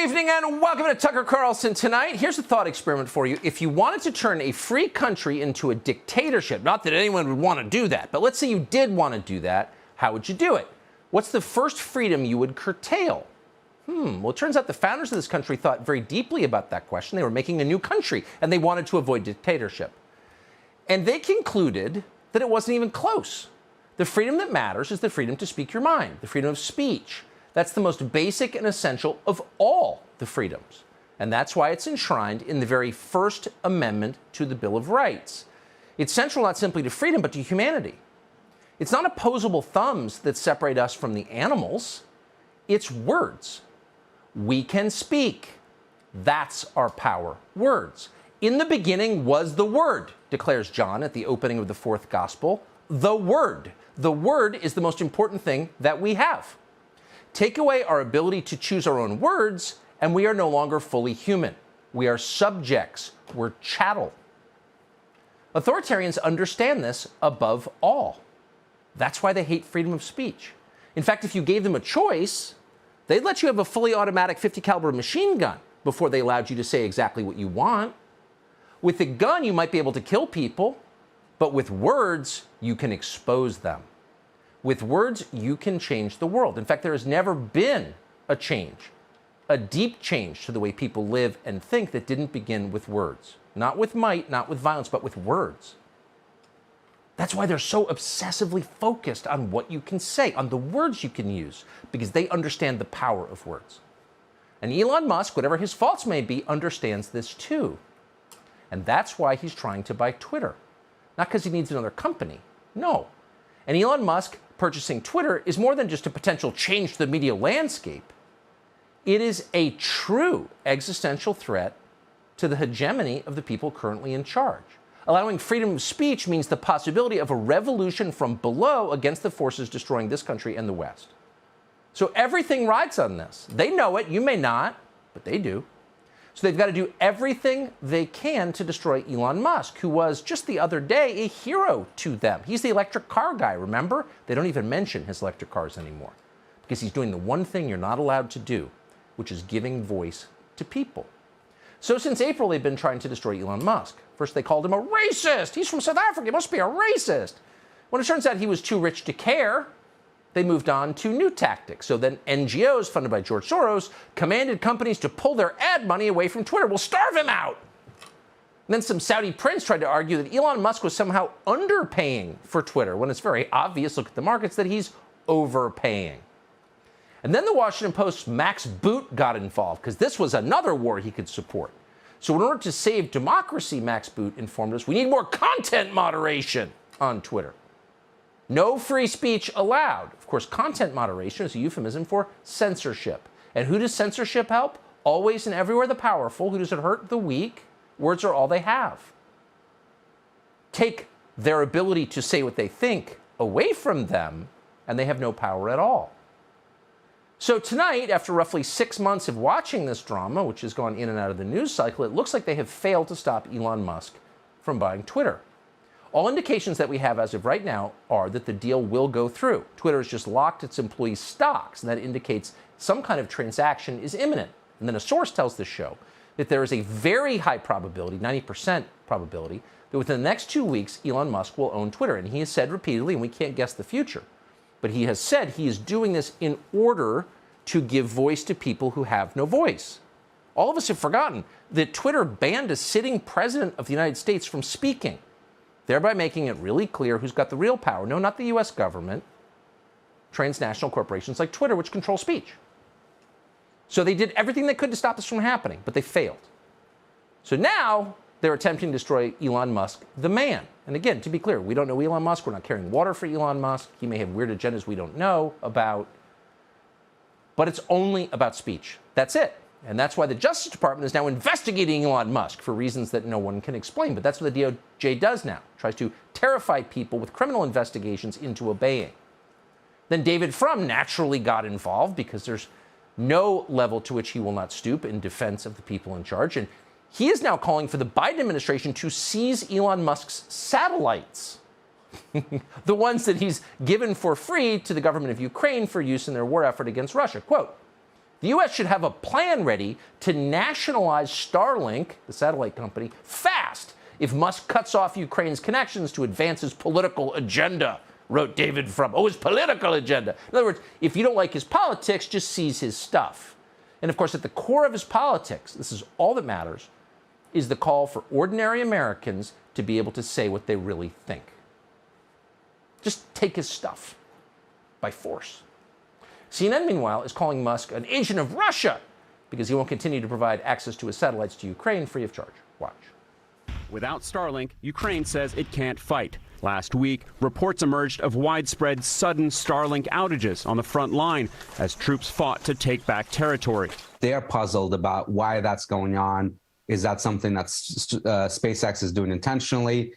evening and welcome to Tucker Carlson Tonight. Here's a thought experiment for you. If you wanted to turn a free country into a dictatorship, not that anyone would want to do that, but let's say you did want to do that, how would you do it? What's the first freedom you would curtail? Well, it turns out the founders of this country thought very deeply about that question. They were making a new country and they wanted to avoid dictatorship. And they concluded that it wasn't even close. The freedom that matters is the freedom to speak your mind, the freedom of speech. That's the most basic and essential of all the freedoms. And that's why it's enshrined in the very First Amendment to the Bill of Rights. It's central not simply to freedom, but to humanity. It's not opposable thumbs that separate us from the animals. It's words. We can speak. That's our power. Words. In the beginning was the Word, declares John at the opening of the fourth gospel. The Word. The Word is the most important thing that we have. Take away our ability to choose our own words, and we are no longer fully human. We are subjects. We're chattel. Authoritarians understand this above all. That's why they hate freedom of speech. In fact, if you gave them a choice, they'd let you have a fully automatic 50 caliber machine gun before they allowed you to say exactly what you want. With a gun, you might be able to kill people, but with words, you can expose them. With words, you can change the world. In fact, there has never been a change, a deep change to the way people live and think that didn't begin with words. Not with might, not with violence, but with words. That's why they're so obsessively focused on what you can say, on the words you can use, because they understand the power of words. And Elon Musk, whatever his faults may be, understands this too. And that's why he's trying to buy Twitter. Not because he needs another company. No. And Elon Musk purchasing Twitter is more than just a potential change to the media landscape. It is a true existential threat to the hegemony of the people currently in charge. Allowing freedom of speech means the possibility of a revolution from below against the forces destroying this country and the West. So everything rides on this. They know it. You may not, but they do. So they've got to do everything they can to destroy Elon Musk, who was just the other day a hero to them. He's the electric car guy, remember? They don't even mention his electric cars anymore because he's doing the one thing you're not allowed to do, which is giving voice to people. So since April, they've been trying to destroy Elon Musk. First, they called him a racist. He's from South Africa. He must be a racist. When it turns out he was too rich to care, they moved on to new tactics. So then NGOs funded by George Soros commanded companies to pull their ad money away from Twitter. We'll starve him out. And then some Saudi prince tried to argue that Elon Musk was somehow underpaying for Twitter, when it's very obvious, look at the markets, that he's overpaying. And then the Washington Post's Max Boot got involved, because this was another war he could support. So in order to save democracy, Max Boot informed us, we need more content moderation on Twitter. No free speech allowed. Of course, content moderation is a euphemism for censorship. And who does censorship help? Always and everywhere the powerful. Who does it hurt? The weak. Words are all they have. Take their ability to say what they think away from them, and they have no power at all. So tonight, after roughly 6 months of watching this drama, which has gone in and out of the news cycle, it looks like they have failed to stop Elon Musk from buying Twitter. All indications that we have as of right now are that the deal will go through. Twitter has just locked its employees' stocks, and that indicates some kind of transaction is imminent. And then a source tells the show that there is a very high probability, 90% probability, that within the next 2 weeks, Elon Musk will own Twitter. And he has said repeatedly, and we can't guess the future, but he has said he is doing this in order to give voice to people who have no voice. All of us have forgotten that Twitter banned a sitting president of the United States from speaking, thereby making it really clear who's got the real power. No, not the U.S. government. Transnational corporations like Twitter, which control speech. So they did everything they could to stop this from happening, but they failed. So now they're attempting to destroy Elon Musk, the man. And again, to be clear, we don't know Elon Musk. We're not carrying water for Elon Musk. He may have weird agendas we don't know about. But it's only about speech. That's it. And that's why the Justice Department is now investigating Elon Musk for reasons that no one can explain. But that's what the DOJ does now. Tries to terrify people with criminal investigations into obeying. Then David Frum naturally got involved because there's no level to which he will not stoop in defense of the people in charge. And he is now calling for the Biden administration to seize Elon Musk's satellites. The ones that he's given for free to the government of Ukraine for use in their war effort against Russia. Quote, The U.S. should have a plan ready to nationalize Starlink, the satellite company, fast if Musk cuts off Ukraine's connections to advance his political agenda, wrote David Frum. Oh, his political agenda. In other words, if you don't like his politics, just seize his stuff. And of course, at the core of his politics, this is all that matters, is the call for ordinary Americans to be able to say what they really think. Just take his stuff by force. CNN, meanwhile, is calling Musk an agent of Russia because he won't continue to provide access to his satellites to Ukraine free of charge. Watch. Without Starlink, Ukraine says it can't fight. Last week, reports emerged of widespread sudden Starlink outages on the front line as troops fought to take back territory. They are puzzled about why that's going on. Is that something that SpaceX is doing intentionally?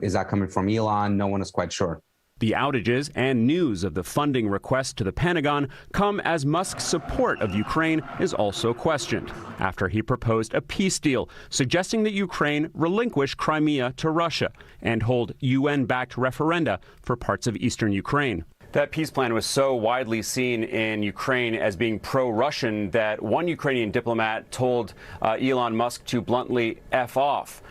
Is that coming from Elon? No one is quite sure. The outages and news of the funding request to the Pentagon come as Musk's support of Ukraine is also questioned after he proposed a peace deal suggesting that Ukraine relinquish Crimea to Russia and hold UN-backed referenda for parts of eastern Ukraine. That peace plan was so widely seen in Ukraine as being pro-Russian that one Ukrainian diplomat told Elon Musk to bluntly F off.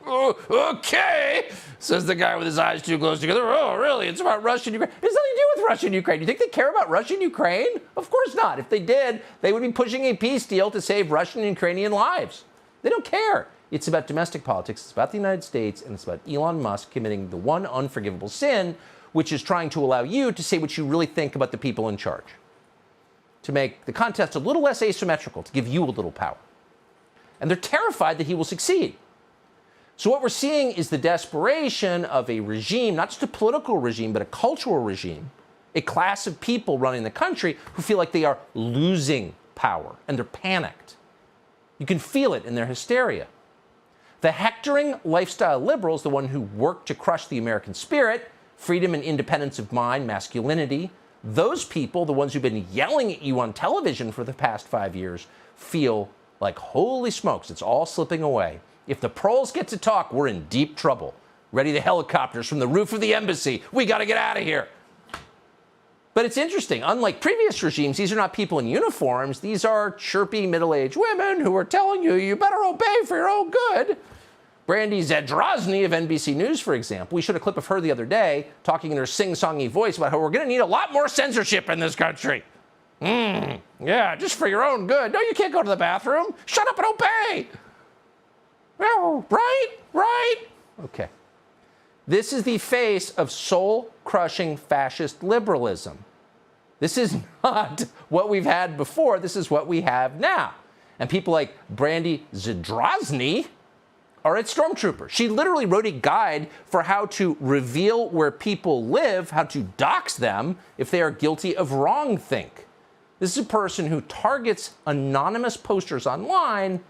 Okay, says the guy with his eyes too close together. Oh, really? It's about Russia and Ukraine. It has nothing to do with Russia and Ukraine. You think they care about Russia and Ukraine? Of course not. If they did, they would be pushing a peace deal to save Russian and Ukrainian lives. They don't care. It's about domestic politics. It's about the United States, and it's about Elon Musk committing the one unforgivable sin, which is trying to allow you to say what you really think about the people in charge, to make the contest a little less asymmetrical, to give you a little power. And they're terrified that he will succeed. So what we're seeing is the desperation of a regime, not just a political regime, but a cultural regime, a class of people running the country who feel like they are losing power, and they're panicked. You can feel it in their hysteria. The hectoring lifestyle liberals, the one who work to crush the American spirit, freedom and independence of mind, masculinity, those people, the ones who've been yelling at you on television for the past 5 years, feel like, holy smokes, it's all slipping away. If the proles get to talk, we're in deep trouble. Ready the helicopters from the roof of the embassy. We got to get out of here. But it's interesting. Unlike previous regimes, these are not people in uniforms. These are chirpy middle-aged women who are telling you, you better obey for your own good. Brandy Zadrozny of NBC News, for example, we showed a clip of her the other day talking in her sing-songy voice about how we're going to need a lot more censorship in this country. Yeah, just for your own good. No, you can't go to the bathroom. Shut up and obey. Oh, right. Okay. This is the face of soul-crushing fascist liberalism. This is not what we've had before. This is what we have now. And people like Brandy Zadrozny are at Stormtrooper. She literally wrote a guide for how to reveal where people live, how to dox them if they are guilty of wrongthink. This is a person who targets anonymous posters online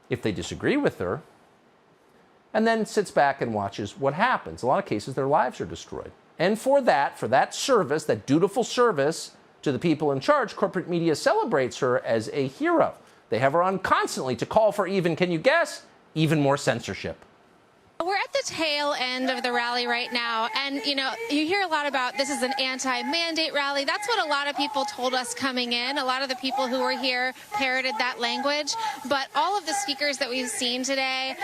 if they disagree with her, and then sits back and watches what happens. In a lot of cases, their lives are destroyed. And for that service, that dutiful service to the people in charge, corporate media celebrates her as a hero. They have her on constantly to call for even, can you guess, even more censorship. We're at the tail end of the rally right now, and you hear a lot about this is an anti-mandate rally. That's what a lot of people told us coming in. A lot of the people who were here parroted that language, but all of the speakers that we've seen today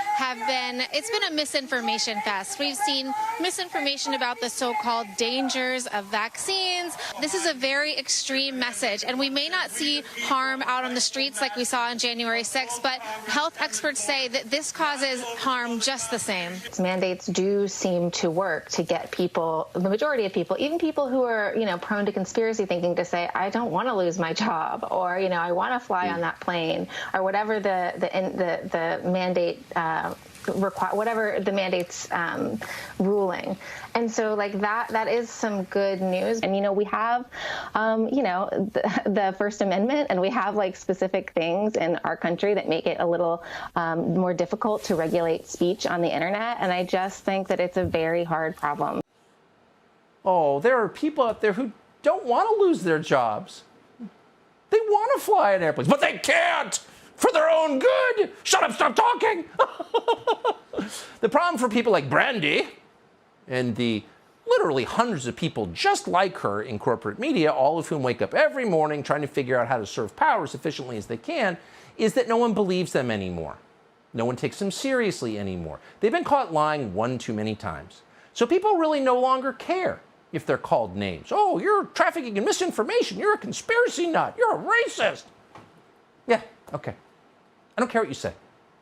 it's been a misinformation fest. We've seen misinformation about the so-called dangers of vaccines. This is a very extreme message, and we may not see harm out on the streets like we saw on January 6th, but health experts say that this causes harm just the same. Mandates do seem to work to get people, the majority of people, even people who are, prone to conspiracy thinking, to say, I don't want to lose my job, or, I want to fly on that plane, or whatever the mandate whatever the mandate's ruling. And so that is some good news. And, we have, the First Amendment, and we have specific things in our country that make it a little more difficult to regulate speech on the internet. And I just think that it's a very hard problem. Oh, there are people out there who don't want to lose their jobs. They want to fly in airplanes, but they can't for their own good. Shut up, stop talking. The problem for people like Brandy and the literally hundreds of people just like her in corporate media, all of whom wake up every morning trying to figure out how to serve power as efficiently as they can, is that no one believes them anymore. No one takes them seriously anymore. They've been caught lying one too many times. So people really no longer care if they're called names. Oh, you're trafficking in misinformation. You're a conspiracy nut. You're a racist. Yeah, okay. I don't care what you say.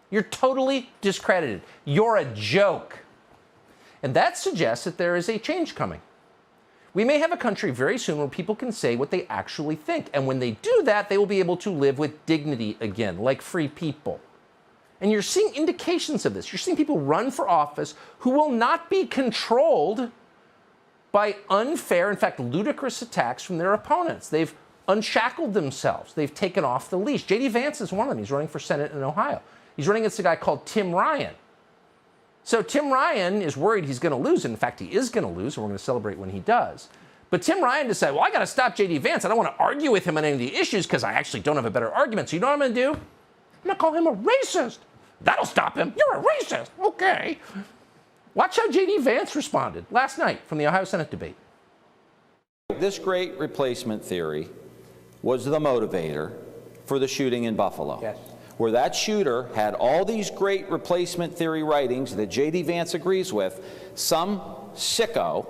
You're totally discredited. You're a joke. And that suggests that there is a change coming. We may have a country very soon where people can say what they actually think. And when they do that, they will be able to live with dignity again, like free people. And you're seeing indications of this. You're seeing people run for office who will not be controlled by unfair, in fact, ludicrous attacks from their opponents. They've unshackled themselves. They've taken off the leash. J.D. Vance is one of them. He's running for Senate in Ohio. He's running against a guy called Tim Ryan. So Tim Ryan is worried he's going to lose. In fact, he is going to lose, and we're going to celebrate when he does. But Tim Ryan decided, well, I got to stop J.D. Vance. I don't want to argue with him on any of the issues because I actually don't have a better argument. So you know what I'm going to do? I'm going to call him a racist. That'll stop him. You're a racist. Okay. Watch how J.D. Vance responded last night from the Ohio Senate debate. This great replacement theory was the motivator for the shooting in Buffalo. Yes. Where that shooter had all these great replacement theory writings that J.D. Vance agrees with, some sicko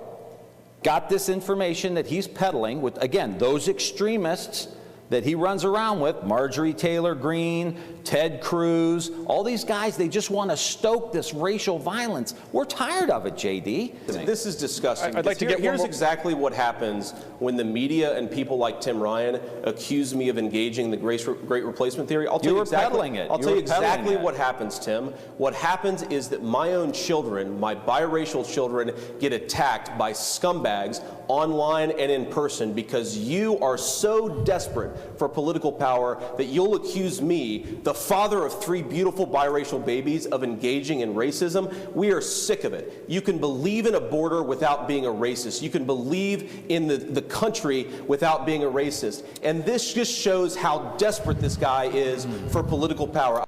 got this information that he's peddling with, again, those extremists that he runs around with, Marjorie Taylor Greene, Ted Cruz, all these guys, they just want to stoke this racial violence. We're tired of it, JD. This is disgusting. I'd like to get here's exactly what happens when the media and people like Tim Ryan accuse me of engaging in the great replacement theory. I'll tell you exactly, it. I'll tell you exactly what happens, Tim. What happens is that my own children, my biracial children, get attacked by scumbags online and in person because you are so desperate for political power that you'll accuse me, the father of 3 beautiful biracial babies, of engaging in racism. We are sick of it. You can believe in a border without being a racist. You can believe in the country without being a racist. And this just shows how desperate this guy is for political power.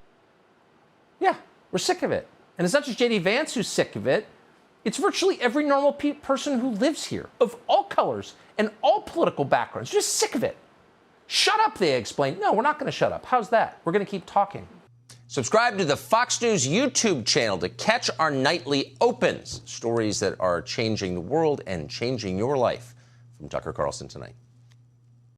Yeah, we're sick of it. And it's not just J.D. Vance who's sick of it. It's virtually every normal person who lives here, of all colors and all political backgrounds, just sick of it. Shut up, they explain. No, we're not going to shut up. How's that? We're going to keep talking. Subscribe to the Fox News YouTube channel to catch our nightly opens, stories that are changing the world and changing your life. From Tucker Carlson Tonight.